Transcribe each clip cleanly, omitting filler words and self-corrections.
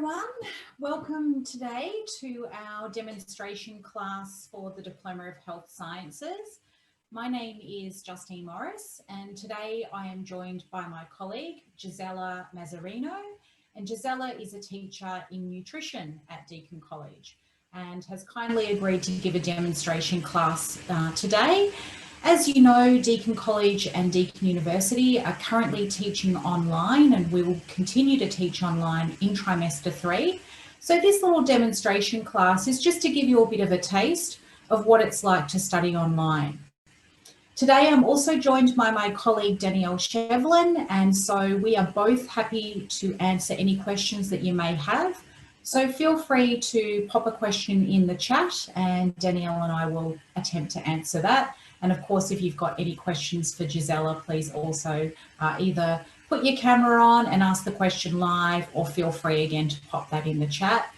everyone. Welcome today to our demonstration class for the Diploma of Health Sciences. My name is Justine Morris, and today I am joined by my colleague Gisela Mazzarino. And Gisela is a teacher in nutrition at Deakin College and has kindly agreed to give a demonstration class today. As you know, Deakin College and Deakin University are currently teaching online, and we will continue to teach online in trimester 3. So this little demonstration class is just to give you a bit of a taste of what it's like to study online. Today I'm also joined by my colleague Danielle Shevlin, and so we are both happy to answer any questions that you may have. So feel free to pop a question in the chat and Danielle and I will attempt to answer that. And of course, if you've got any questions for Gisela, please also either put your camera on and ask the question live, or feel free again to pop that in the chat.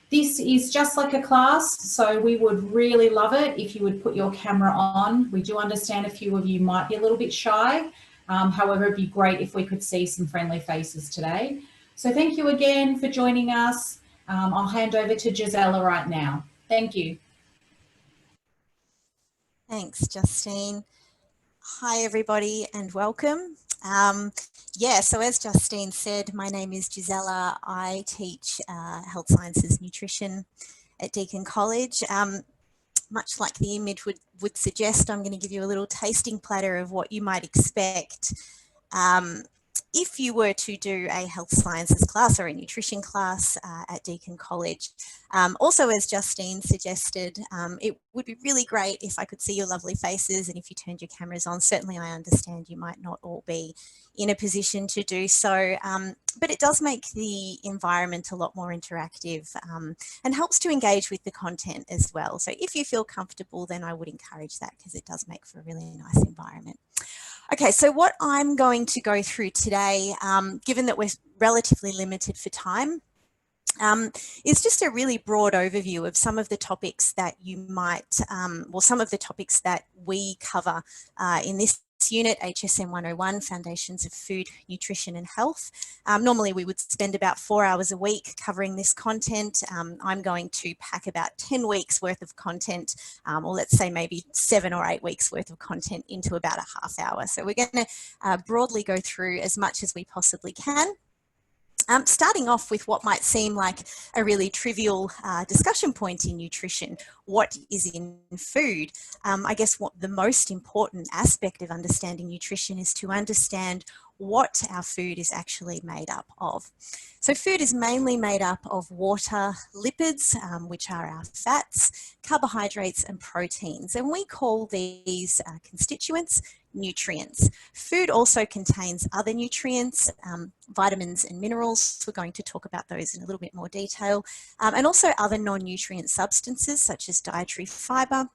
This is just like a class, so we would really love it if you would put your camera on. We do understand a few of you might be a little bit shy. However, it'd be great if we could see some friendly faces today. So thank you again for joining us. I'll hand over to Gisela right now. Thank you. Thanks, Justine. Hi, everybody, and welcome. So as Justine said, my name is Gisela. I teach health sciences nutrition at Deakin College. Much like the image would suggest, I'm going to give you a little tasting platter of what you might expect if you were to do a health sciences class or a nutrition class at Deakin College. Also, as Justine suggested, it would be really great if I could see your lovely faces and if you turned your cameras on. Certainly I understand you might not all be in a position to do so, but it does make the environment a lot more interactive and helps to engage with the content as well. So if you feel comfortable, then I would encourage that because it does make for a really nice environment. Okay, so what I'm going to go through today, given that we're relatively limited for time, is just a really broad overview of some of the topics that you might, some of the topics that we cover in this unit, HSM 101, Foundations of Food, Nutrition and Health. Normally we would spend about 4 hours a week covering this content. I'm going to pack about 10 weeks worth of content, or let's say maybe 7 or 8 weeks worth of content into about a half hour. So we're going to broadly go through as much as we possibly can. Starting off with what might seem like a really trivial discussion point in nutrition, what is in food? I guess what the most important aspect of understanding nutrition is to understand what our food is actually made up of. So food is mainly made up of water, lipids, which are our fats, carbohydrates and proteins, and we call these constituents nutrients. Food also contains other nutrients, vitamins and minerals. We're going to talk about those in a little bit more detail, and also other non-nutrient substances such as dietary fiber,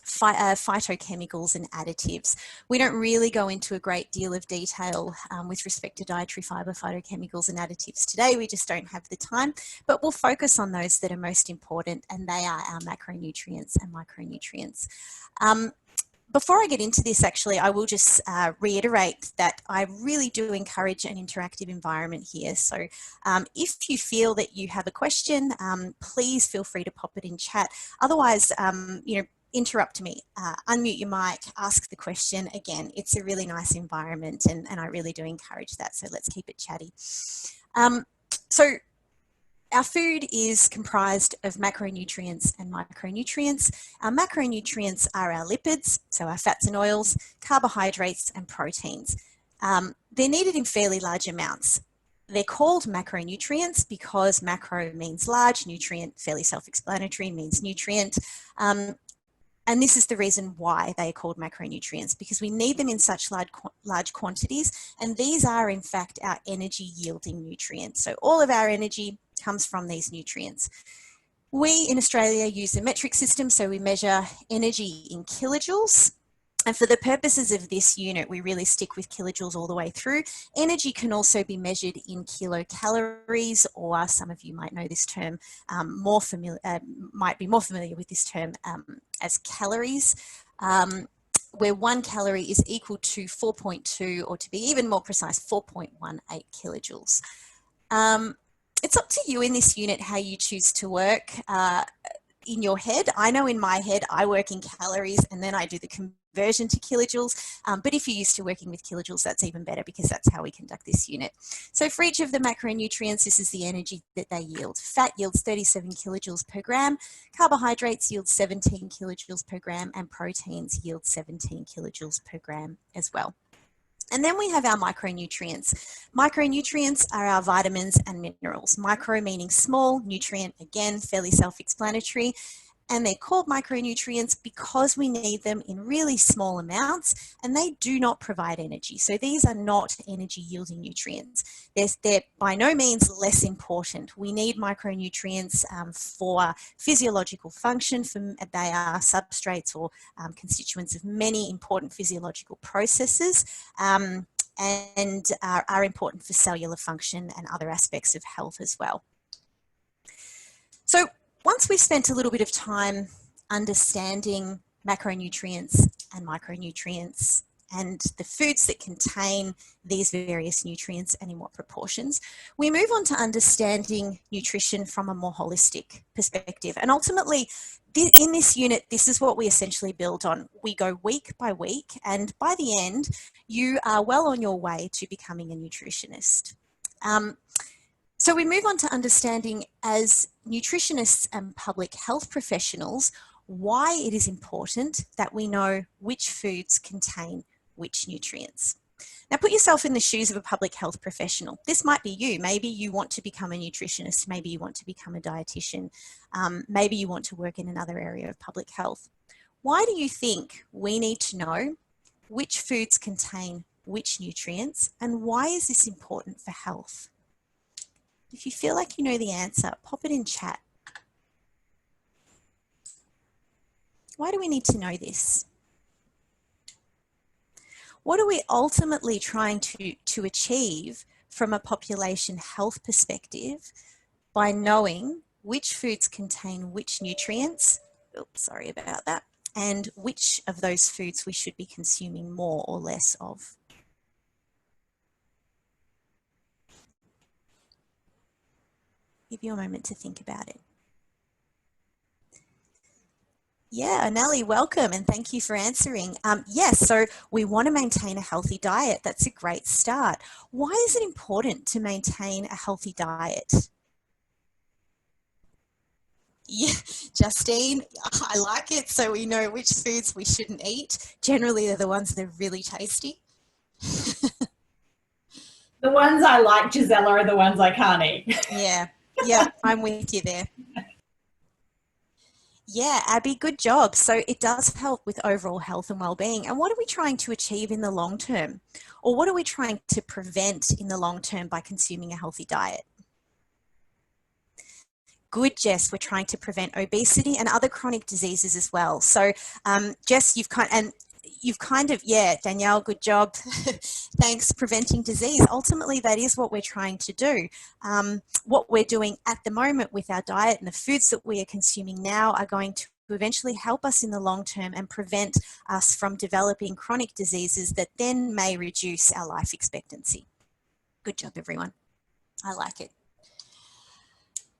phytochemicals and additives. We don't really go into a great deal of detail with respect to dietary fiber, phytochemicals and additives today. We just don't have the time, but we'll focus on those that are most important, and they are our macronutrients and micronutrients. Before I get into this, actually, I will just reiterate that I really do encourage an interactive environment here. So if you feel that you have a question, please feel free to pop it in chat. Otherwise, interrupt me, unmute your mic, ask the question. Again, it's a really nice environment and I really do encourage that. So let's keep it chatty. So our food is comprised of macronutrients and micronutrients. Our macronutrients are our lipids, so our fats and oils, carbohydrates and proteins. They're needed in fairly large amounts. They're called macronutrients because macro means large, nutrient, fairly self-explanatory, means nutrient. And this is the reason why they are called macronutrients, because we need them in such large quantities. And these are, in fact, our energy yielding nutrients. So all of our energy comes from these nutrients. We in Australia use a metric system, so we measure energy in kilojoules. And for the purposes of this unit, we really stick with kilojoules all the way through. Energy can also be measured in kilocalories, or some of you might know this term might be more familiar with this term as calories, where 1 calorie is equal to 4.2, or to be even more precise, 4.18 kilojoules. It's up to you in this unit how you choose to work in your head. I know in my head, I work in calories and then I do the conversion to kilojoules. But if you're used to working with kilojoules, that's even better because that's how we conduct this unit. So for each of the macronutrients, this is the energy that they yield. Fat yields 37 kilojoules per gram, carbohydrates yield 17 kilojoules per gram, and proteins yield 17 kilojoules per gram as well. And then we have our micronutrients. Micronutrients are our vitamins and minerals. Micro meaning small, nutrient, again, fairly self-explanatory. And they're called micronutrients because we need them in really small amounts and they do not provide energy. So these are not energy yielding nutrients. They're by no means less important. We need micronutrients for physiological function. They are substrates or constituents of many important physiological processes and are important for cellular function and other aspects of health as well. So once we've spent a little bit of time understanding macronutrients and micronutrients and the foods that contain these various nutrients and in what proportions, we move on to understanding nutrition from a more holistic perspective. And ultimately, in this unit, this is what we essentially build on. We go week by week, and by the end, you are well on your way to becoming a nutritionist. So we move on to understanding as nutritionists and public health professionals, why it is important that we know which foods contain which nutrients. Now put yourself in the shoes of a public health professional. This might be you. Maybe you want to become a nutritionist. Maybe you want to become a dietitian. Maybe you want to work in another area of public health. Why do you think we need to know which foods contain which nutrients, and why is this important for health? If you feel like you know the answer, pop it in chat. Why do we need to know this? What are we ultimately trying to achieve from a population health perspective by knowing which foods contain which nutrients, oops, sorry about that, and which of those foods we should be consuming more or less of? Give you a moment to think about it. Yeah, Nellie, welcome and thank you for answering. Yes, so we want to maintain a healthy diet. That's a great start. Why is it important to maintain a healthy diet? Yeah, Justine, I like it. So we know which foods we shouldn't eat. Generally, they're the ones that are really tasty. The ones I like, Gisela, are the ones I can't eat. Yeah, I'm with you there. Yeah, Abby, good job. So it does help with overall health and well-being. And what are we trying to achieve in the long term? Or what are we trying to prevent in the long term by consuming a healthy diet? Good, Jess, we're trying to prevent obesity and other chronic diseases as well. So Jess, you've kind of, yeah, Danielle, good job. Thanks, preventing disease. Ultimately, that is what we're trying to do. What we're doing at the moment with our diet and the foods that we are consuming now are going to eventually help us in the long term and prevent us from developing chronic diseases that then may reduce our life expectancy. Good job, everyone. I like it.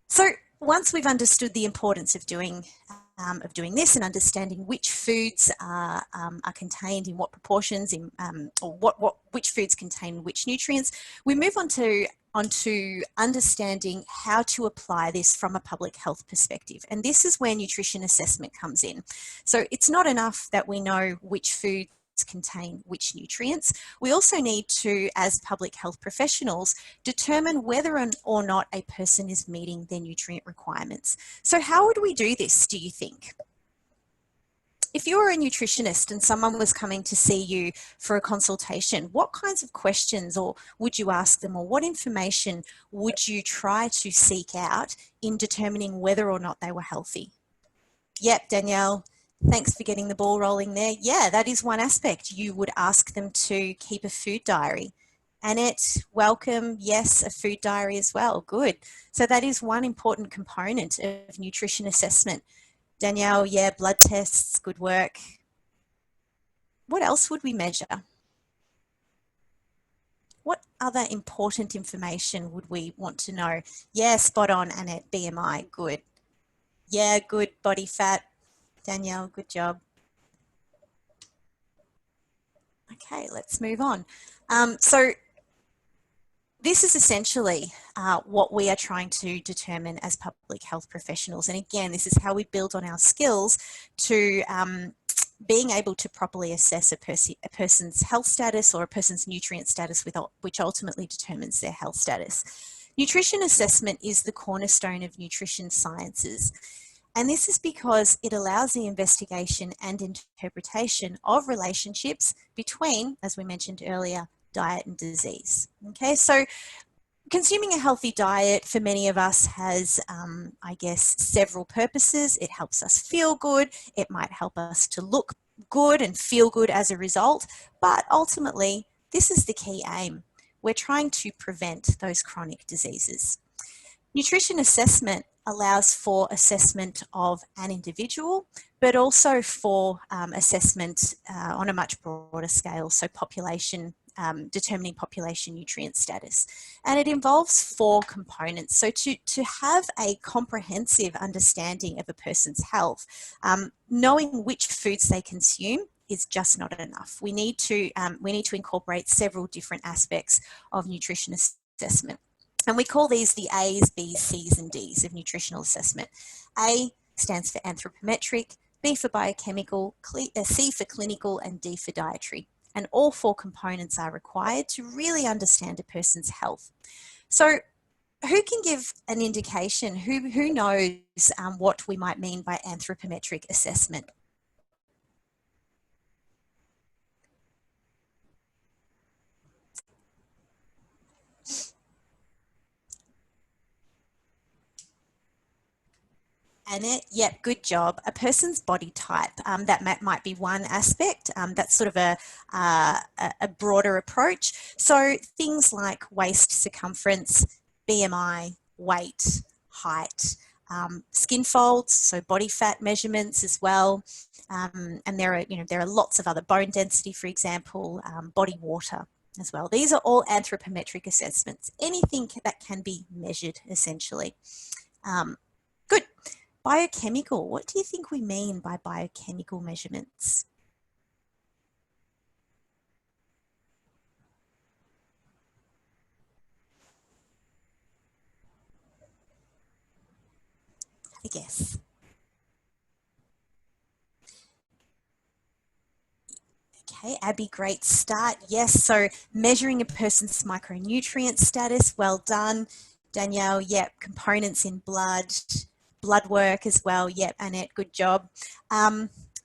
So once we've understood the importance of doing this and understanding which foods are contained in what proportions, or which foods contain which nutrients, we move onto understanding how to apply this from a public health perspective. And this is where nutrition assessment comes in. So it's not enough that we know which foods contain which nutrients. We also need to, as public health professionals, determine whether or not a person is meeting their nutrient requirements. So how would we do this, do you think? If you were a nutritionist and someone was coming to see you for a consultation, what kinds of questions would you ask them, or what information would you try to seek out in determining whether or not they were healthy? Yep, Danielle, thanks for getting the ball rolling there. Yeah, that is one aspect. You would ask them to keep a food diary. Annette, welcome. Yes, a food diary as well. Good. So that is one important component of nutrition assessment. Danielle, yeah, blood tests, good work. What else would we measure? what other important information would we want to know? Yeah, spot on, Annette. BMI, good. Yeah, good. Body fat. Danielle, good job. Okay, let's move on. So this is essentially what we are trying to determine as public health professionals. And again, this is how we build on our skills to being able to properly assess a person's health status or a person's nutrient status, which ultimately determines their health status. Nutrition assessment is the cornerstone of nutrition sciences. And this is because it allows the investigation and interpretation of relationships between, as we mentioned earlier, diet and disease. Okay, so consuming a healthy diet for many of us has, I guess, several purposes. It helps us feel good. It might help us to look good and feel good as a result. But ultimately, this is the key aim. We're trying to prevent those chronic diseases. Nutrition assessment allows for assessment of an individual, but also for assessment on a much broader scale, so population, determining population nutrient status. And it involves 4 components. So to have a comprehensive understanding of a person's health, knowing which foods they consume is just not enough. We need to incorporate several different aspects of nutrition assessment. And we call these the A's, B's, C's, and D's of nutritional assessment. A stands for anthropometric, B for biochemical, C for clinical, and D for dietary. And all 4 components are required to really understand a person's health. So who can give an indication? Who knows what we might mean by anthropometric assessment? Annette, yep, good job. A person's body type, that might be one aspect. That's sort of a broader approach. So things like waist circumference, BMI, weight, height, skin folds, so body fat measurements as well. And there are lots of other, bone density, for example, body water as well. These are all anthropometric assessments, anything that can be measured essentially. Good. Biochemical, what do you think we mean by biochemical measurements? I guess. Okay, Abby, great start. Yes, so measuring a person's micronutrient status, well done. Danielle, yep, components in blood work as well, yep, Annette, good job.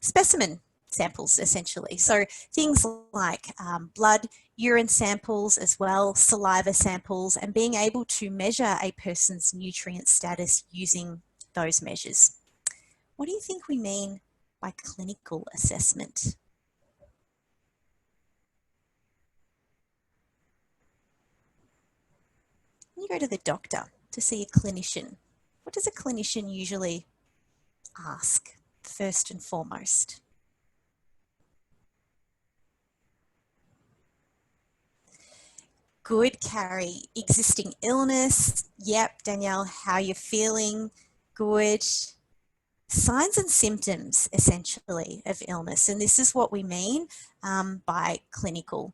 Specimen samples, essentially. So things like blood, urine samples as well, saliva samples, and being able to measure a person's nutrient status using those measures. What do you think we mean by clinical assessment? You go to the doctor to see a clinician. What does a clinician usually ask first and foremost? Good, Carrie. Existing illness. Yep, Danielle, how you're feeling. Good. Signs and symptoms, essentially, of illness. And this is what we mean by clinical.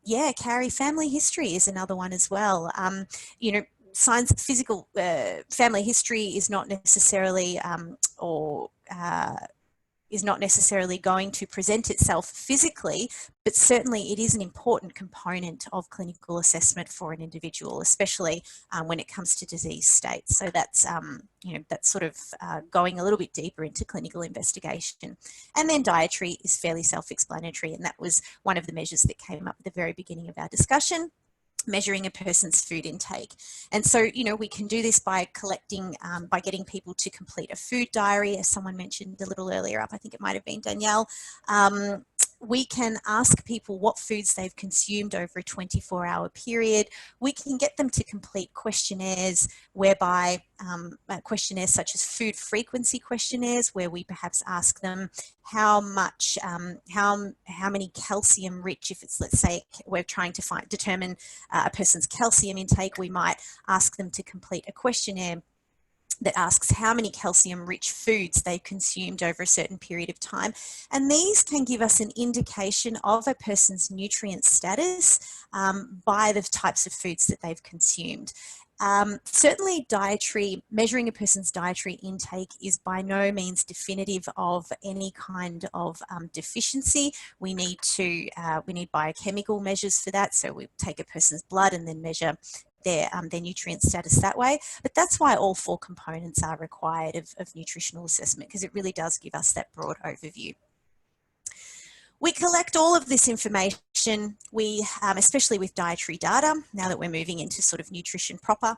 Yeah, Carrie, family history is another one as well. Signs, physical family history is not necessarily is not necessarily going to present itself physically, but certainly it is an important component of clinical assessment for an individual, especially when it comes to disease states. So that's, that's sort of going a little bit deeper into clinical investigation. And then dietary is fairly self-explanatory, and that was one of the measures that came up at the very beginning of our discussion, measuring a person's food intake. And so, we can do this by collecting, by getting people to complete a food diary, as someone mentioned a little earlier up, I think it might have been Danielle. we can ask people what foods they've consumed over a 24-hour period. We can get them to complete questionnaires whereby questionnaires such as food frequency questionnaires, where we perhaps ask them how much, how many calcium rich, if it's, let's say, we're trying to determine a person's calcium intake, we might ask them to complete a questionnaire that asks how many calcium-rich foods they've consumed over a certain period of time. And these can give us an indication of a person's nutrient status by the types of foods that they've consumed. Certainly measuring a person's dietary intake is by no means definitive of any kind of deficiency. We need biochemical measures for that. So we take a person's blood and then measure their nutrient status that way. But that's why all 4 components are required of nutritional assessment, because it really does give us that broad overview. We collect all of this information, especially with dietary data, now that we're moving into sort of nutrition proper,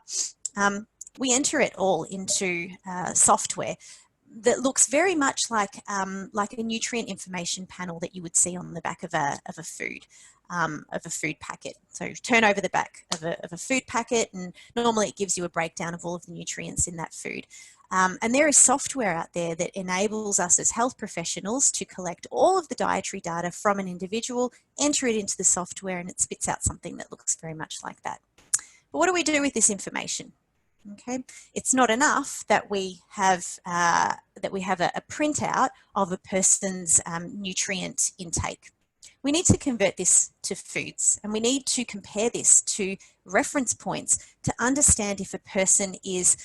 we enter it all into software that looks very much like a nutrient information panel that you would see on the back of a food packet. So turn over the back of a food packet, and normally it gives you a breakdown of all of the nutrients in that food. And there is software out there that enables us as health professionals to collect all of the dietary data from an individual, enter it into the software, and it spits out something that looks very much like that. But what do we do with this information? Okay, it's not enough that we have a printout of a person's nutrient intake. We need to convert this to foods, and we need to compare this to reference points to understand if a person is,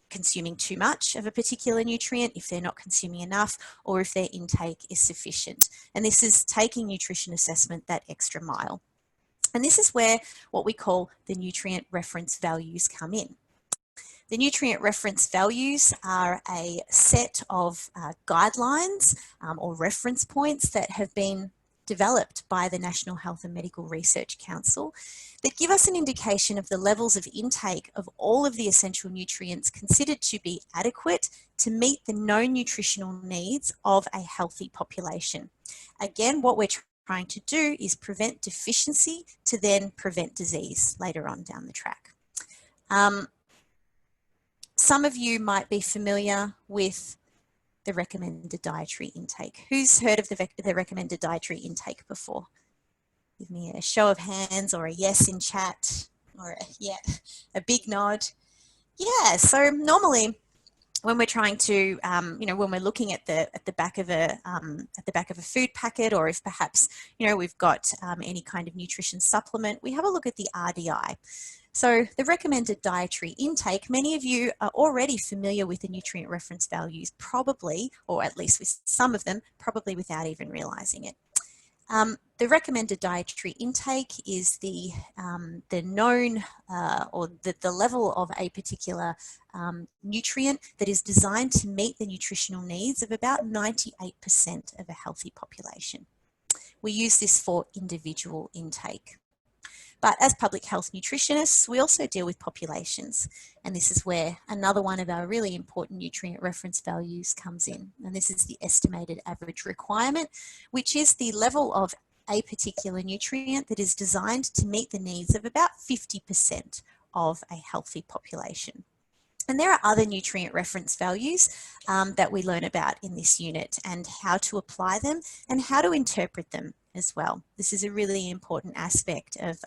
consuming too much of a particular nutrient, if they're not consuming enough, or if their intake is sufficient. And this is taking nutrition assessment that extra mile. And this is where what we call the nutrient reference values come in. The nutrient reference values are a set of guidelines or reference points that have been developed by the National Health and Medical Research Council that give us an indication of the levels of intake of all of the essential nutrients considered to be adequate to meet the known nutritional needs of a healthy population. Again, what we're trying to do is prevent deficiency to then prevent disease later on down the track. Some of you might be familiar with the recommended dietary intake. Who's heard of the recommended dietary intake before? Give me a show of hands or a yes in chat, or a big nod. Yeah, so normally when we're trying to, when we're looking at the back of a food packet, or if perhaps we've got any kind of nutrition supplement, we have a look at the RDI. So the recommended dietary intake, many of you are already familiar with the nutrient reference values, probably, or at least with some of them, probably without even realizing it. The recommended dietary intake is the known or the level of a particular nutrient that is designed to meet the nutritional needs of about 98% of a healthy population. We use this for individual intake. But as public health nutritionists, we also deal with populations. And this is where another one of our really important nutrient reference values comes in. And this is the estimated average requirement, which is the level of a particular nutrient that is designed to meet the needs of about 50% of a healthy population. And there are other nutrient reference values that we learn about in this unit, and how to apply them and how to interpret them as well. This is a really important aspect of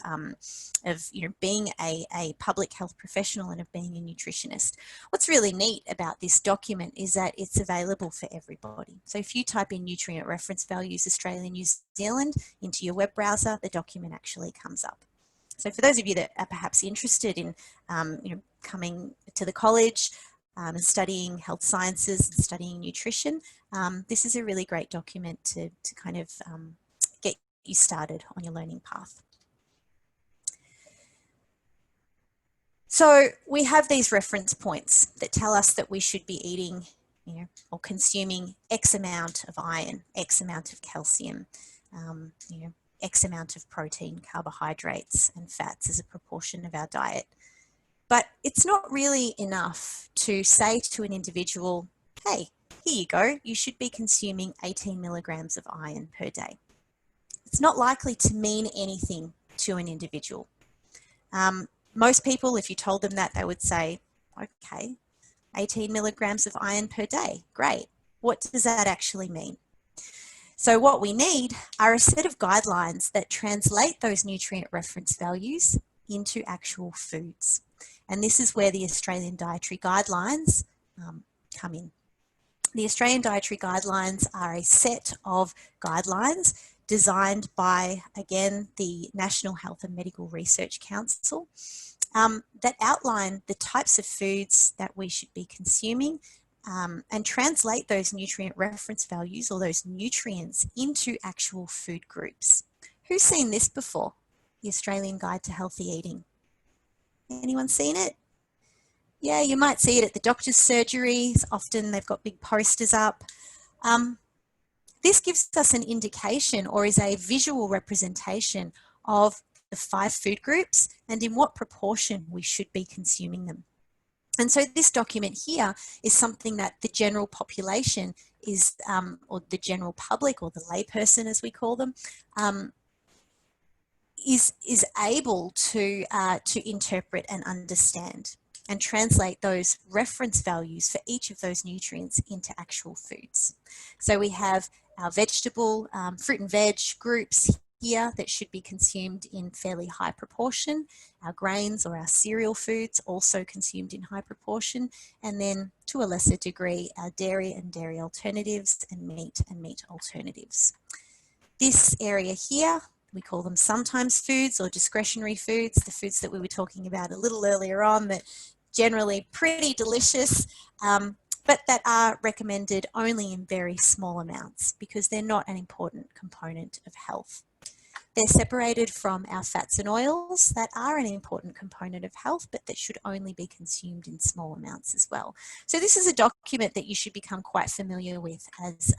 being a public health professional and of being a nutritionist. What's really neat about this document is that it's available for everybody. So if you type in nutrient reference values Australia, New Zealand into your web browser, the document actually comes up. So for those of you that are perhaps interested in coming to the college and studying health sciences and studying nutrition, this is a really great document to kind of get you started on your learning path. So we have these reference points that tell us that we should be eating, or consuming X amount of iron, X amount of calcium, X amount of protein, carbohydrates, and fats as a proportion of our diet. But it's not really enough to say to an individual, hey, here you go, you should be consuming 18 milligrams of iron per day. It's not likely to mean anything to an individual. Most people, if you told them that, they would say, okay, 18 milligrams of iron per day, great. What does that actually mean? So what we need are a set of guidelines that translate those nutrient reference values into actual foods. And this is where the Australian Dietary Guidelines come in. The Australian Dietary Guidelines are a set of guidelines designed by, again, the National Health and Medical Research Council that outline the types of foods that we should be consuming and translate those nutrient reference values or those nutrients into actual food groups. Who's seen this before? The Australian Guide to Healthy Eating. Anyone seen it? Yeah, you might see it at the doctor's surgeries. Often they've got big posters up. This gives us an indication or is a visual representation of the 5 food groups and in what proportion we should be consuming them. And so this document here is something that the general population is, or the general public or the layperson as we call them, is able to interpret and understand and translate those reference values for each of those nutrients into actual foods. So we have our vegetable, fruit and veg groups here that should be consumed in fairly high proportion. Our grains or our cereal foods also consumed in high proportion. And then to a lesser degree, our dairy and dairy alternatives and meat alternatives. This area here, we call them sometimes foods or discretionary foods, the foods that we were talking about a little earlier on that generally pretty delicious, but that are recommended only in very small amounts because they're not an important component of health. They're separated from our fats and oils that are an important component of health, but that should only be consumed in small amounts as well. So this is a document that you should become quite familiar with as,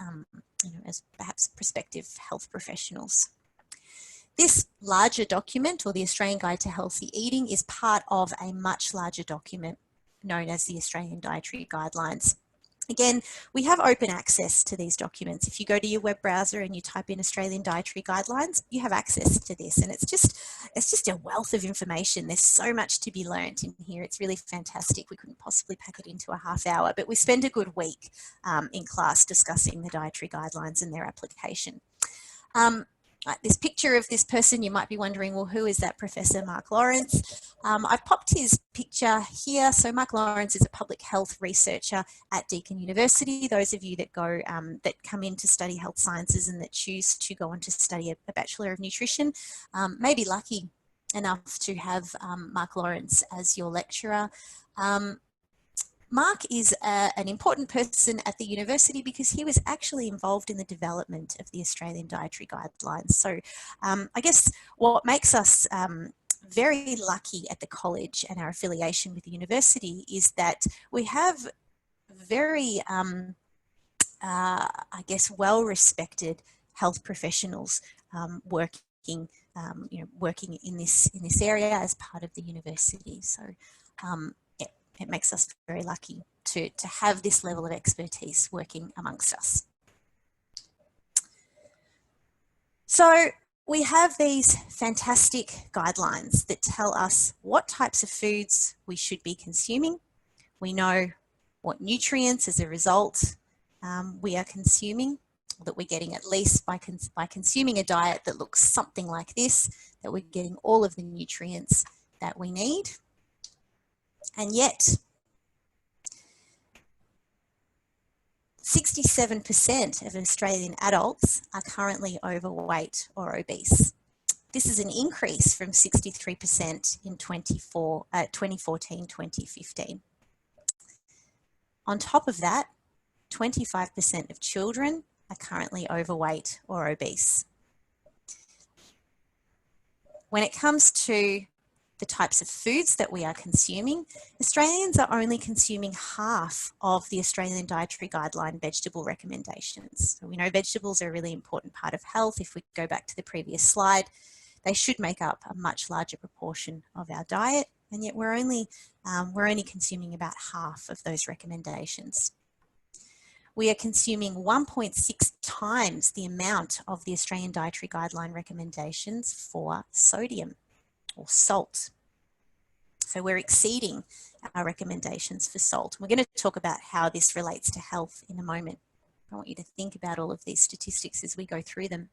as perhaps prospective health professionals. This larger document, or the Australian Guide to Healthy Eating, is part of a much larger document known as the Australian Dietary Guidelines. Again, we have open access to these documents. If you go to your web browser and you type in Australian Dietary Guidelines, you have access to this, and it's just a wealth of information. There's so much to be learned in here. It's really fantastic. We couldn't possibly pack it into a half hour, but we spend a good week in class discussing the dietary guidelines and their application. This picture of this person, you might be wondering, well, who is that Professor Mark Lawrence? I've popped his picture here. So Mark Lawrence is a public health researcher at Deakin University. Those of you that go, that come in to study health sciences and that choose to go on to study a Bachelor of Nutrition, may be lucky enough to have Mark Lawrence as your lecturer. Mark is an important person at the university because he was actually involved in the development of the Australian Dietary Guidelines. So I guess what makes us very lucky at the college and our affiliation with the university is that we have very, I guess, well-respected health professionals working, working in this area as part of the university. So it makes us very lucky to have this level of expertise working amongst us. So we have these fantastic guidelines that tell us what types of foods we should be consuming. We know what nutrients as a result we are consuming, that we're getting at least by consuming a diet that looks something like this, that we're getting all of the nutrients that we need. And yet, 67% of Australian adults are currently overweight or obese. This is an increase from 63% in 2014-2015. On top of that, 25% of children are currently overweight or obese. When it comes to the types of foods that we are consuming, Australians are only consuming half of the Australian Dietary Guideline vegetable recommendations. So we know vegetables are a really important part of health. If we go back to the previous slide, they should make up a much larger proportion of our diet, and yet we're only consuming about half of those recommendations. we are consuming 1.6 times the amount of the Australian Dietary Guideline recommendations for sodium or salt. So we're exceeding our recommendations for salt. We're going to talk about how this relates to health in a moment. I want you to think about all of these statistics as we go through them.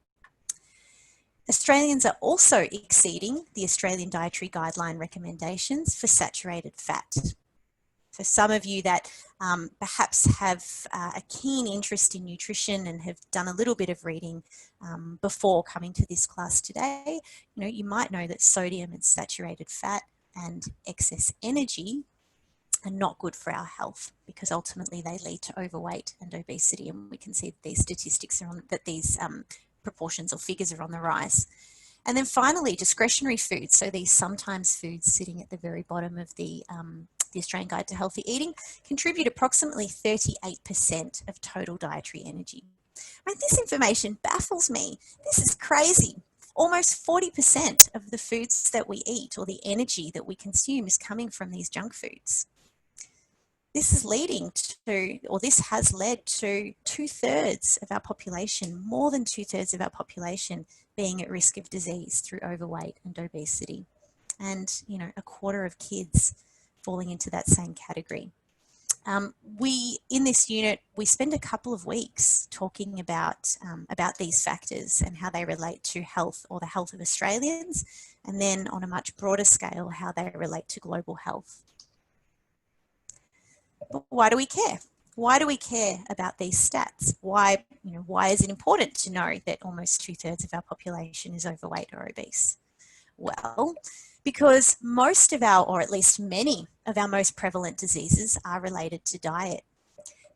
Australians are also exceeding the Australian Dietary Guideline recommendations for saturated fat. For some of you that perhaps have a keen interest in nutrition and have done a little bit of reading before coming to this class today, you might know that sodium and saturated fat and excess energy are not good for our health, because ultimately they lead to overweight and obesity, and we can see that these statistics are on, that these proportions or figures are on the rise. And then finally, discretionary foods, so these sometimes foods sitting at the very bottom of the Australian Guide to Healthy Eating, contribute approximately 38% of total dietary energy. I mean, this information baffles me. This is crazy. Almost 40% of the foods that we eat or the energy that we consume is coming from these junk foods. This is leading to, or this has led to 2/3 of our population, more than 2/3 of our population being at risk of disease through overweight and obesity. And, 1/4 of kids falling into that same category. In this unit, we spend a couple of weeks talking about these factors and how they relate to health or the health of Australians, and then on a much broader scale, how they relate to global health. But why do we care? Why do we care about these stats? Why is it important to know that almost 2/3 of our population is overweight or obese? Well, because most of our, or at least many of our most prevalent diseases are related to diet.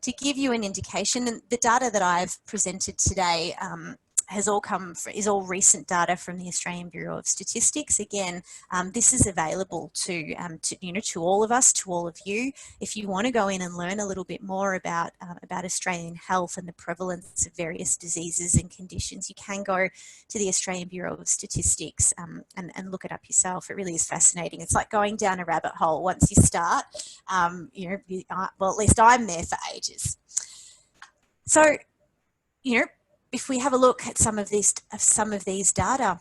To give you an indication, and the data that I've presented today is all recent data from the Australian Bureau of Statistics. Again, this is available to all of us, to all of you. If you want to go in and learn a little bit more about Australian health and the prevalence of various diseases and conditions, you can go to the Australian Bureau of Statistics and look it up yourself. It really is fascinating. It's like going down a rabbit hole. Once you start, well, at least I'm there for ages. So, if we have a look at some of these data,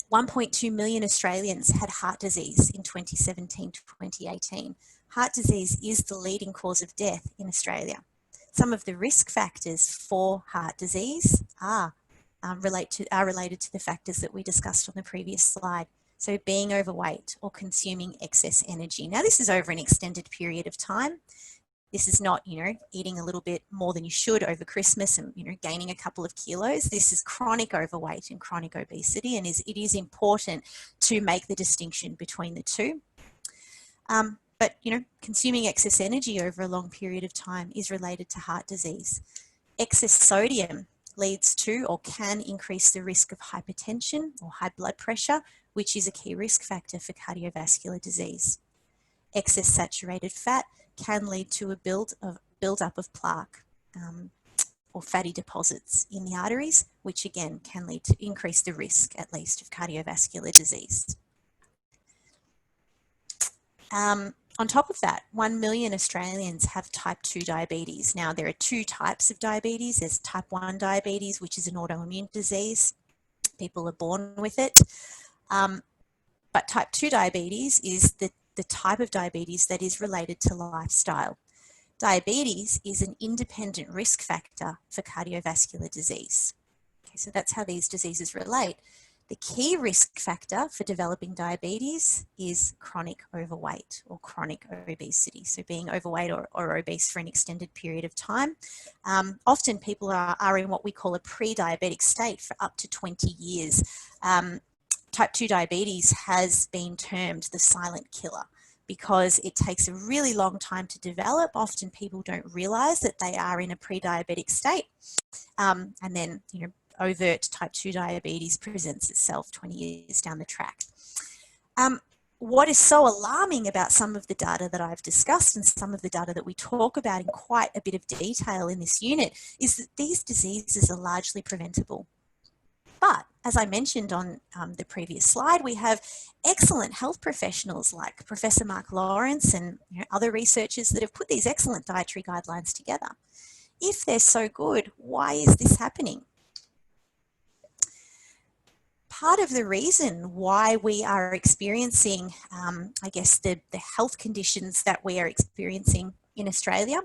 1.2 million Australians had heart disease in 2017 to 2018. Heart disease is the leading cause of death in Australia. Some of the risk factors for heart disease are related to the factors that we discussed on the previous slide. So being overweight or consuming excess energy. Now, this is over an extended period of time. This is not, eating a little bit more than you should over Christmas and, gaining a couple of kilos. This is chronic overweight and chronic obesity, and it is important to make the distinction between the two. But, consuming excess energy over a long period of time is related to heart disease. Excess sodium leads to or can increase the risk of hypertension or high blood pressure, which is a key risk factor for cardiovascular disease. Excess saturated fat can lead to a build-up of plaque or fatty deposits in the arteries, which again can lead to increase the risk, at least, of cardiovascular disease. On top of that, 1 million Australians have type 2 diabetes. Now, there are two types of diabetes. There's type 1 diabetes, which is an autoimmune disease. People are born with it. But type 2 diabetes is the type of diabetes that is related to lifestyle. Diabetes is an independent risk factor for cardiovascular disease. Okay, so that's how these diseases relate. The key risk factor for developing diabetes is chronic overweight or chronic obesity. So being overweight or obese for an extended period of time. Often people are in what we call a pre-diabetic state for up to 20 years. Type 2 diabetes has been termed the silent killer because it takes a really long time to develop. Often people don't realize that they are in a pre-diabetic state. And then, overt type 2 diabetes presents itself 20 years down the track. What is so alarming about some of the data that I've discussed and some of the data that we talk about in quite a bit of detail in this unit is that these diseases are largely preventable. But as I mentioned on the previous slide, we have excellent health professionals like Professor Mark Lawrence and other researchers that have put these excellent dietary guidelines together. if they're so good, why is this happening? Part of the reason why we are experiencing, I guess, the health conditions that we are experiencing in Australia,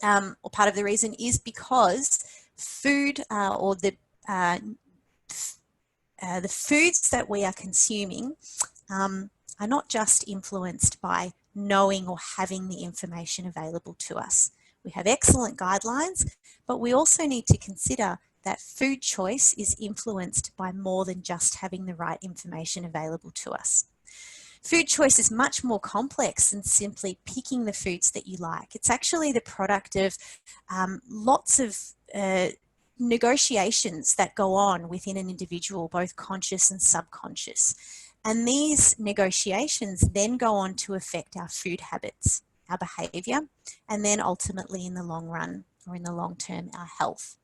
or part of the reason is because food or the foods that we are consuming are not just influenced by knowing or having the information available to us. We have excellent guidelines, but we also need to consider that food choice is influenced by more than just having the right information available to us. Food choice is much more complex than simply picking the foods that you like. It's actually the product of lots of negotiations that go on within an individual, both conscious and subconscious. And these negotiations then go on to affect our food habits, our behavior, and then ultimately in the long run or in the long term, our health.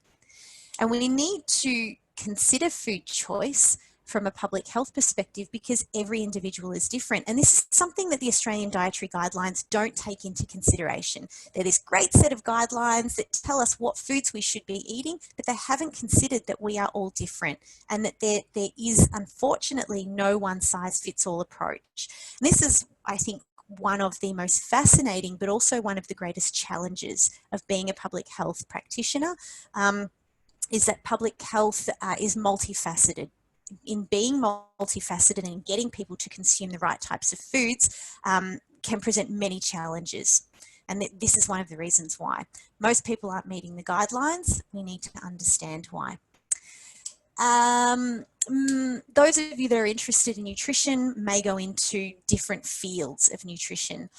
And we need to consider food choice from a public health perspective because every individual is different. And this is something that the Australian Dietary Guidelines don't take into consideration. They're this great set of guidelines that tell us what foods we should be eating, but they haven't considered that we are all different and that there is unfortunately no one size fits all approach. And this is, I think, one of the most fascinating, but also one of the greatest challenges of being a public health practitioner. Is that public health is multifaceted. In being multifaceted and in getting people to consume the right types of foods can present many challenges. And this is one of the reasons why. Most people aren't meeting the guidelines. We need to understand why. Those of you that are interested in nutrition may go into different fields of nutrition.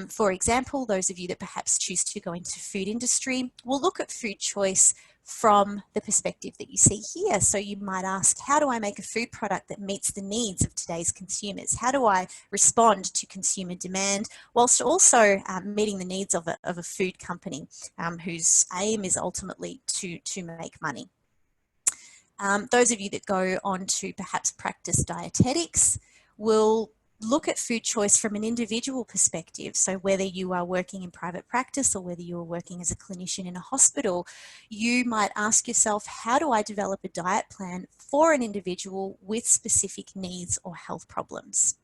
For example, those of you that perhaps choose to go into food industry will look at food choice from the perspective that you see here. So you might ask, how do I make a food product that meets the needs of today's consumers? How do I respond to consumer demand whilst also meeting the needs of a food company whose aim is ultimately to make money? Those of you that go on to perhaps practice dietetics will look at food choice from an individual perspective. So whether you are working in private practice or whether you are working as a clinician in a hospital, you might ask yourself, how do I develop a diet plan for an individual with specific needs or health problems?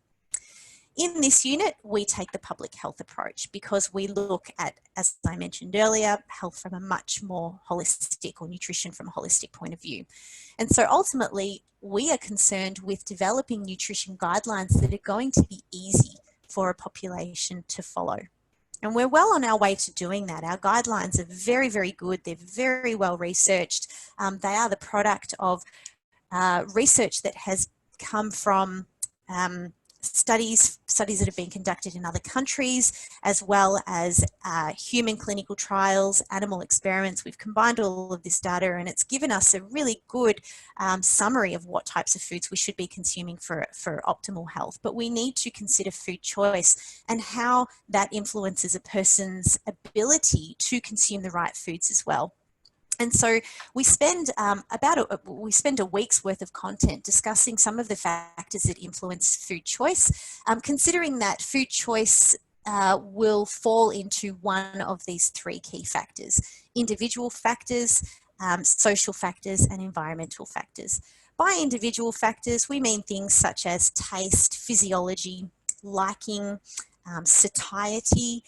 In this unit, we take the public health approach because we look at, as I mentioned earlier, health from a much more holistic, or nutrition from a holistic point of view. And so ultimately, we are concerned with developing nutrition guidelines that are going to be easy for a population to follow. And we're well on our way to doing that. Our guidelines are very, very good. They're very well researched. They are the product of research that has come from studies that have been conducted in other countries, as well as human clinical trials, animal experiments. We've combined all of this data and it's given us a really good summary of what types of foods we should be consuming for optimal health. But we need to consider food choice and how that influences a person's ability to consume the right foods as well. And so we spend a week's worth of content discussing some of the factors that influence food choice, considering that food choice will fall into one of these three key factors: individual factors, social factors, and environmental factors. By individual factors, we mean things such as taste, physiology, liking, satiety,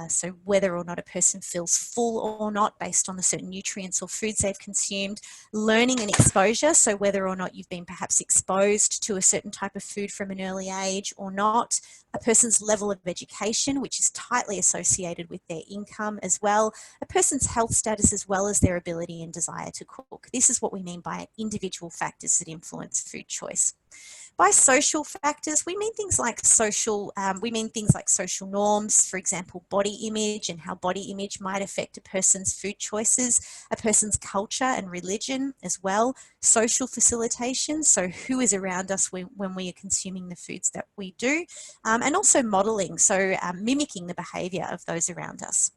so whether or not a person feels full or not based on the certain nutrients or foods they've consumed, learning and exposure, so whether or not you've been perhaps exposed to a certain type of food from an early age or not, a person's level of education, which is tightly associated with their income as well, a person's health status, as well as their ability and desire to cook. This is what we mean by individual factors that influence food choice. By social factors, we mean things like social norms, for example, body image and how body image might affect a person's food choices, a person's culture and religion as well, social facilitation, so who is around us when we are consuming the foods that we do, and also modeling, so mimicking the behavior of those around us.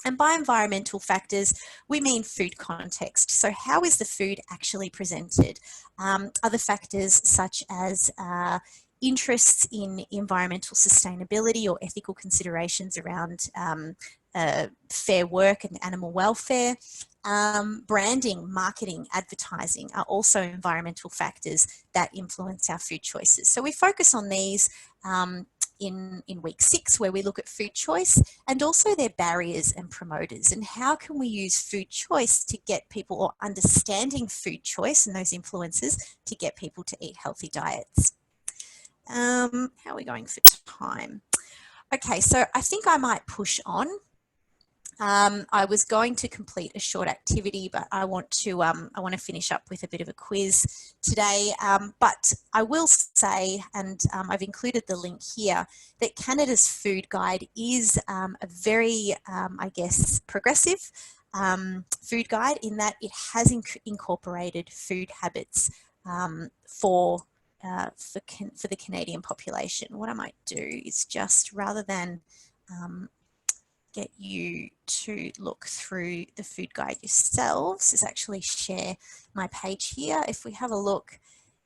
And by environmental factors, we mean food context. So how is the food actually presented? Other factors such as interests in environmental sustainability or ethical considerations around fair work and animal welfare. Branding, marketing, advertising are also environmental factors that influence our food choices. So we focus on these in week 6, where we look at food choice and also their barriers and promoters, and how can we use food choice to get people, or understanding food choice and those influences, to get people to eat healthy diets. How are we going for time? Okay, so I think I might push on. I was going to complete a short activity, but I want to finish up with a bit of a quiz today. But I will say, and I've included the link here, that Canada's food guide is a very, I guess, progressive food guide, in that it has incorporated food habits for the Canadian population. What I might do is just, rather than get you to look through the food guide yourselves, is actually share my page here. If we have a look,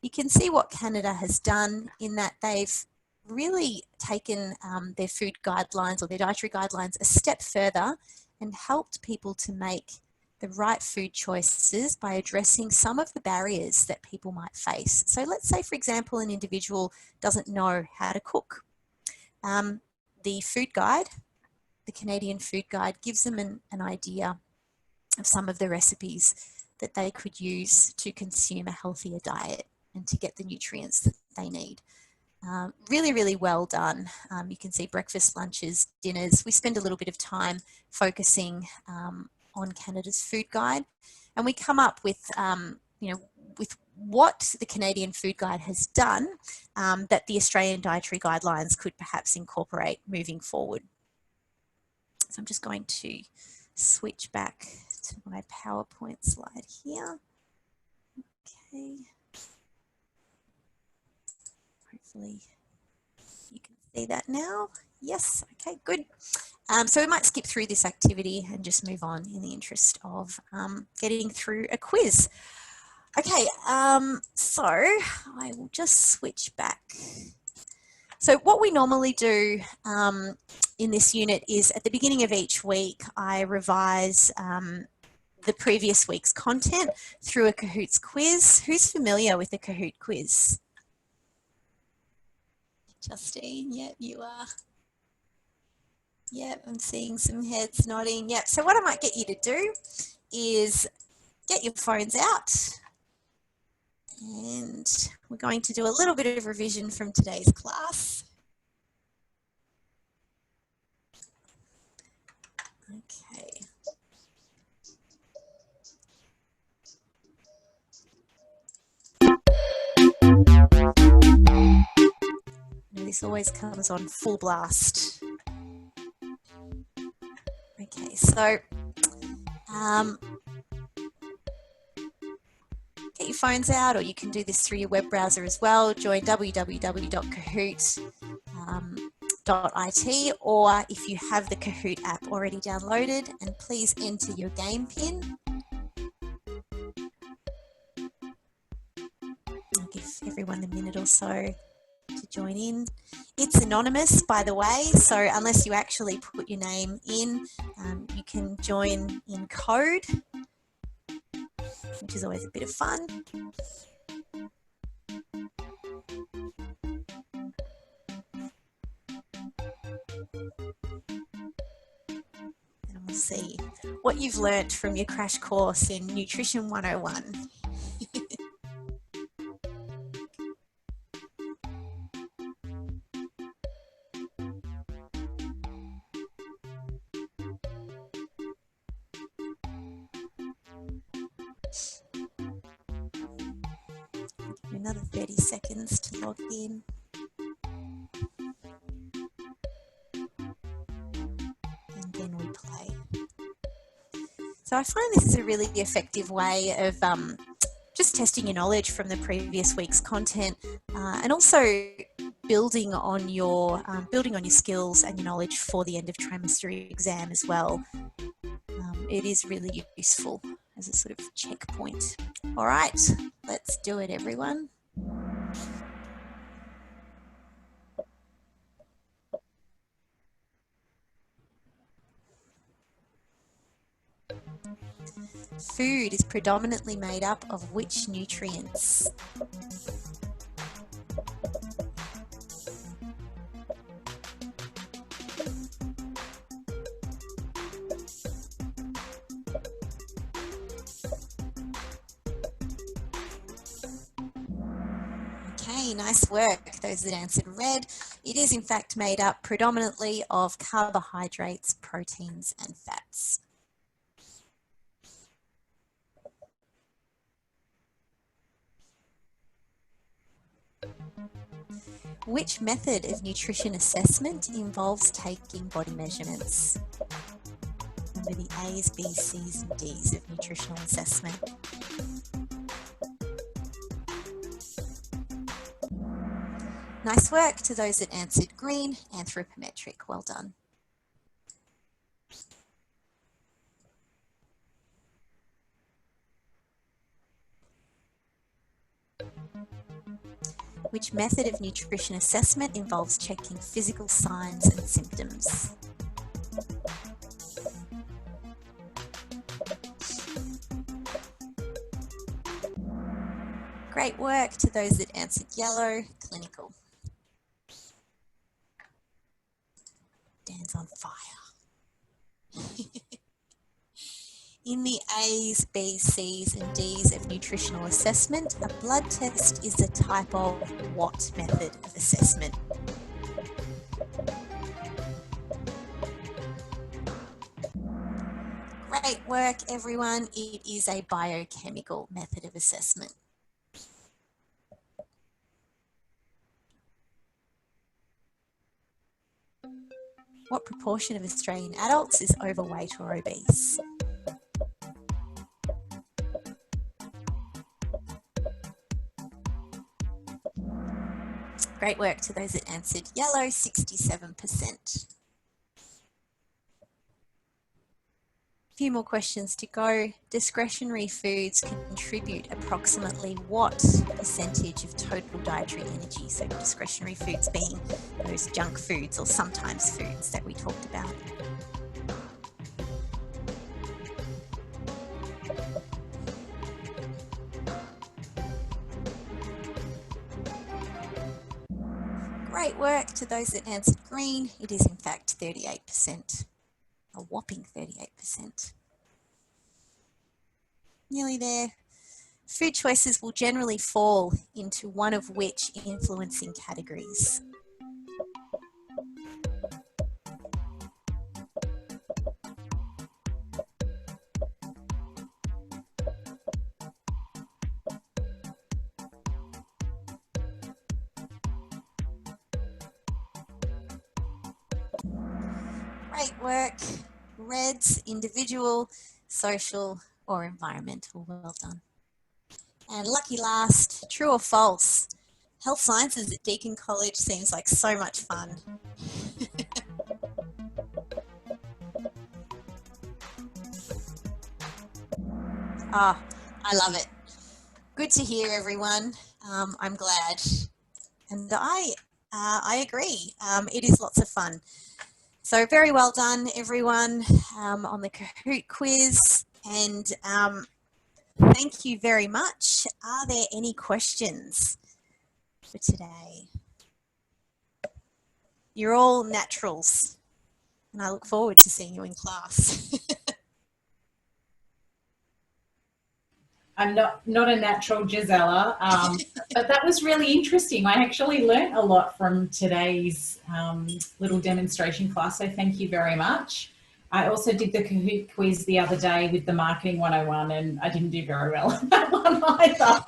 you can see what Canada has done, in that they've really taken their food guidelines, or their dietary guidelines, a step further and helped people to make the right food choices by addressing some of the barriers that people might face. So let's say, for example, an individual doesn't know how to cook. The food guide, the Canadian food guide, gives them an idea of some of the recipes that they could use to consume a healthier diet and to get the nutrients that they need. Really, really well done. You can see breakfast, lunches, dinners. We spend a little bit of time focusing on Canada's food guide, and we come up with, with what the Canadian food guide has done that the Australian dietary guidelines could perhaps incorporate moving forward. So I'm just going to switch back to my PowerPoint slide here. Okay. Hopefully you can see that now. Yes, okay, good. So we might skip through this activity and just move on in the interest of getting through a quiz. Okay, so I will just switch back. So what we normally do in this unit is, at the beginning of each week, I revise the previous week's content through a Kahoots quiz. Who's familiar with the Kahoot quiz? Justine, yep, you are. Yep, I'm seeing some heads nodding. Yep, so what I might get you to do is get your phones out, and we're going to do a little bit of revision from today's class. Okay. This always comes on full blast. Okay, so get your phones out, or you can do this through your web browser as well. Join www.kahoot.it, or if you have the Kahoot app already downloaded, and please enter your game pin. I'll give everyone a minute or so to join in. It's anonymous, by the way, so unless you actually put your name in, you can join in code, which is always a bit of fun. And we'll see what you've learnt from your crash course in Nutrition 101. Another 30 seconds to log in. And then we play. So I find this is a really effective way of just testing your knowledge from the previous week's content, and also building on your skills and your knowledge for the end of trimester exam as well. It is really useful as a sort of checkpoint. All right, let's do it, everyone. Food is predominantly made up of which nutrients? Okay, nice work. Those that answered red. It is in fact made up predominantly of carbohydrates, proteins, and fats. Which method of nutrition assessment involves taking body measurements? Remember the A's, B's, C's, and D's of nutritional assessment. Nice work to those that answered green, anthropometric. Well done. Which method of nutrition assessment involves checking physical signs and symptoms? Great work to those that answered yellow, clinical. Dan's on fire. In the A's, B's, C's and D's of nutritional assessment, a blood test is a type of what method of assessment? Great work, everyone. It is a biochemical method of assessment. What proportion of Australian adults is overweight or obese? Great work to those that answered yellow, 67%. Few more questions to go. Discretionary foods contribute approximately what percentage of total dietary energy? So discretionary foods being those junk foods or sometimes foods that we talked about. Great work to those that answered green. It is in fact 38%. A whopping 38%. Nearly there. Food choices will generally fall into one of which influencing categories? Great work. Reds, individual, social, or environmental. Well done. And lucky last, true or false? Health sciences at Deakin College seems like so much fun. Ah, I love it. Good to hear, everyone. I'm glad. And I agree. It is lots of fun. So very well done, everyone, on the Kahoot quiz. And thank you very much. Are there any questions for today? You're all naturals, and I look forward to seeing you in class. I'm not a natural, Gisela, but that was really interesting. I actually learnt a lot from today's little demonstration class, so thank you very much. I also did the Kahoot quiz the other day with the Marketing 101, and I didn't do very well on that one either.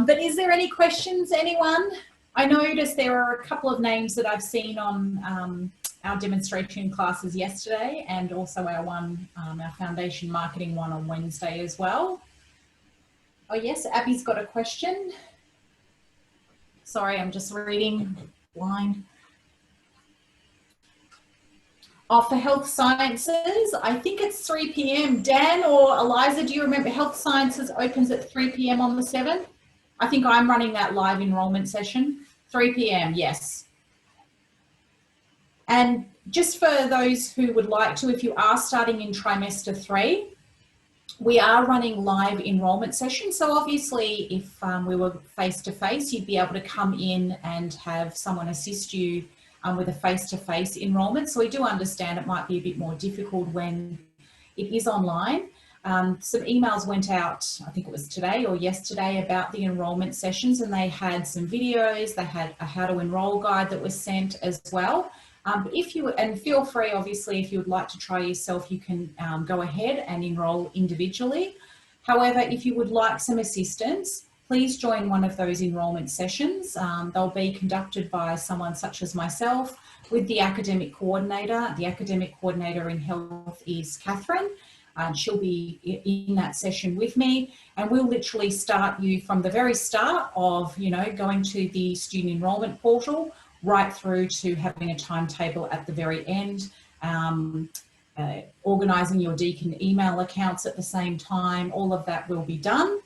But is there any questions, anyone? I noticed there are a couple of names that I've seen on our demonstration classes yesterday, and also our foundation marketing one on Wednesday as well. Oh yes, Abby's got a question. Sorry, I'm just reading blind. Oh, for health sciences, I think it's 3 p.m. Dan or Eliza, do you remember health sciences opens at 3 p.m. on the 7th? I think I'm running that live enrollment session. 3 p.m. yes. And just for those who would like to, if you are starting in trimester 3, we are running live enrolment sessions. So obviously if we were face-to-face, you'd be able to come in and have someone assist you with a face-to-face enrolment. So we do understand it might be a bit more difficult when it is online. Some emails went out, I think it was today or yesterday, about the enrolment sessions, and they had some videos, they had a how to enroll guide that was sent as well. And feel free, obviously, if you would like to try yourself, you can go ahead and enroll individually. However, if you would like some assistance, please join one of those enrolment sessions. They'll be conducted by someone such as myself with the academic coordinator. The academic coordinator in health is Catherine. She'll be in that session with me, and we'll literally start you from the very start of, going to the student enrolment portal right through to having a timetable at the very end, organising your Deakin email accounts at the same time. All of that will be done.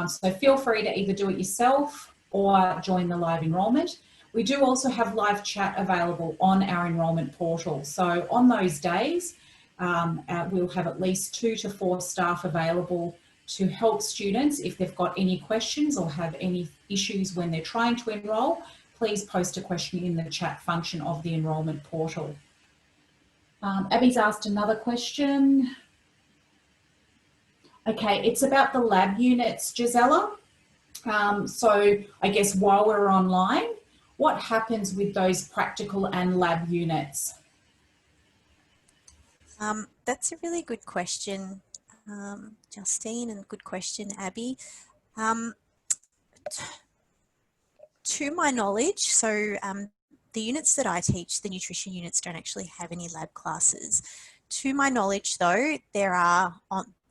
So feel free to either do it yourself or join the live enrolment. We do also have live chat available on our enrolment portal. So on those days, we'll have at least 2 to 4 staff available to help students if they've got any questions or have any issues when they're trying to enrol. Please post a question in the chat function of the enrolment portal. Abby's asked another question. Okay, it's about the lab units, Gisela. So I guess while we're online, what happens with those practical and lab units? That's a really good question, Justine, and good question, Abby. To my knowledge, so the units that I teach, the nutrition units, don't actually have any lab classes. To my knowledge, though, there are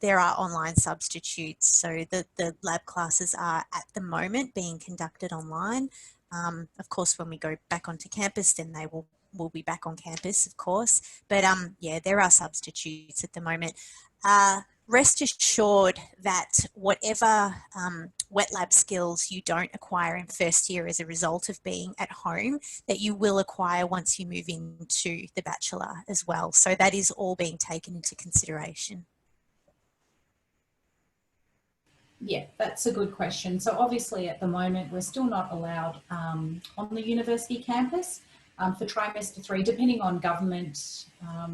online substitutes. So the lab classes are at the moment being conducted online. Of course, when we go back onto campus, then they will be back on campus, of course. But yeah, there are substitutes at the moment. Rest assured that whatever wet lab skills you don't acquire in first year as a result of being at home, that you will acquire once you move into the bachelor as well. So that is all being taken into consideration. Yeah, that's a good question. So obviously at the moment, we're still not allowed on the university campus for trimester 3, depending on government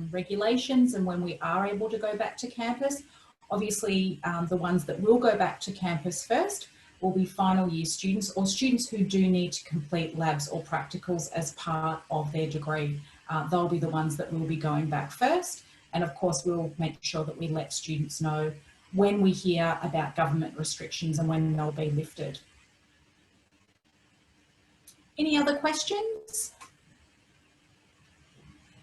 regulations and when we are able to go back to campus. Obviously, the ones that will go back to campus first will be final year students or students who do need to complete labs or practicals as part of their degree. They'll be the ones that will be going back first. And of course, we'll make sure that we let students know when we hear about government restrictions and when they'll be lifted. Any other questions?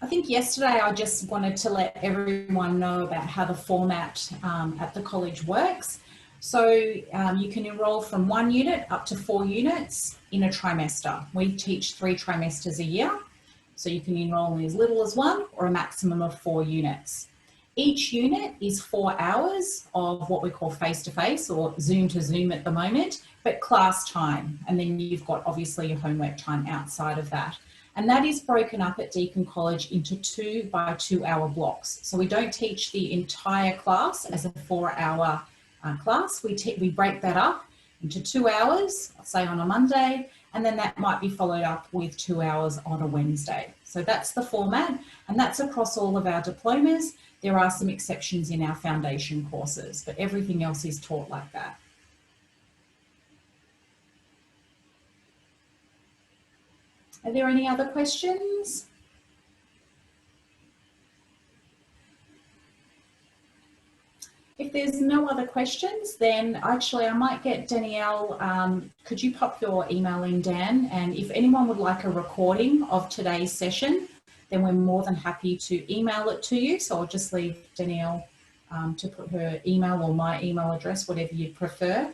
I think yesterday I just wanted to let everyone know about how the format at the college works. So you can enrol from 1 unit up to 4 units in a trimester. We teach 3 trimesters a year. So you can enrol in as little as 1 or a maximum of 4 units. Each unit is 4 hours of what we call face-to-face or Zoom to Zoom at the moment, but class time. And then you've got obviously your homework time outside of that. And that is broken up at Deakin College into 2 by 2 hour blocks. So we don't teach the entire class as a 4-hour class. We break that up into 2 hours, say on a Monday, and then that might be followed up with 2 hours on a Wednesday. So that's the format, and that's across all of our diplomas. There are some exceptions in our foundation courses, but everything else is taught like that. Are there any other questions? If there's no other questions, then actually I might get Danielle, could you pop your email in, Dan? And if anyone would like a recording of today's session, then we're more than happy to email it to you. So I'll just leave Danielle to put her email or my email address, whatever you prefer.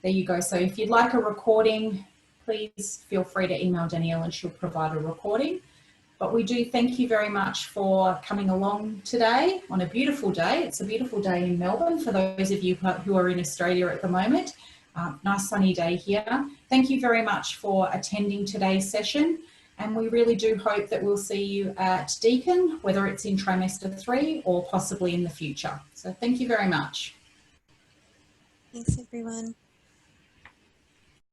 There you go. So if you'd like a recording, please feel free to email Danielle and she'll provide a recording. But we do thank you very much for coming along today on a beautiful day. It's a beautiful day in Melbourne for those of you who are in Australia at the moment. Nice sunny day here. Thank you very much for attending today's session. And we really do hope that we'll see you at Deakin, whether it's in trimester 3 or possibly in the future. So thank you very much. Thanks, everyone.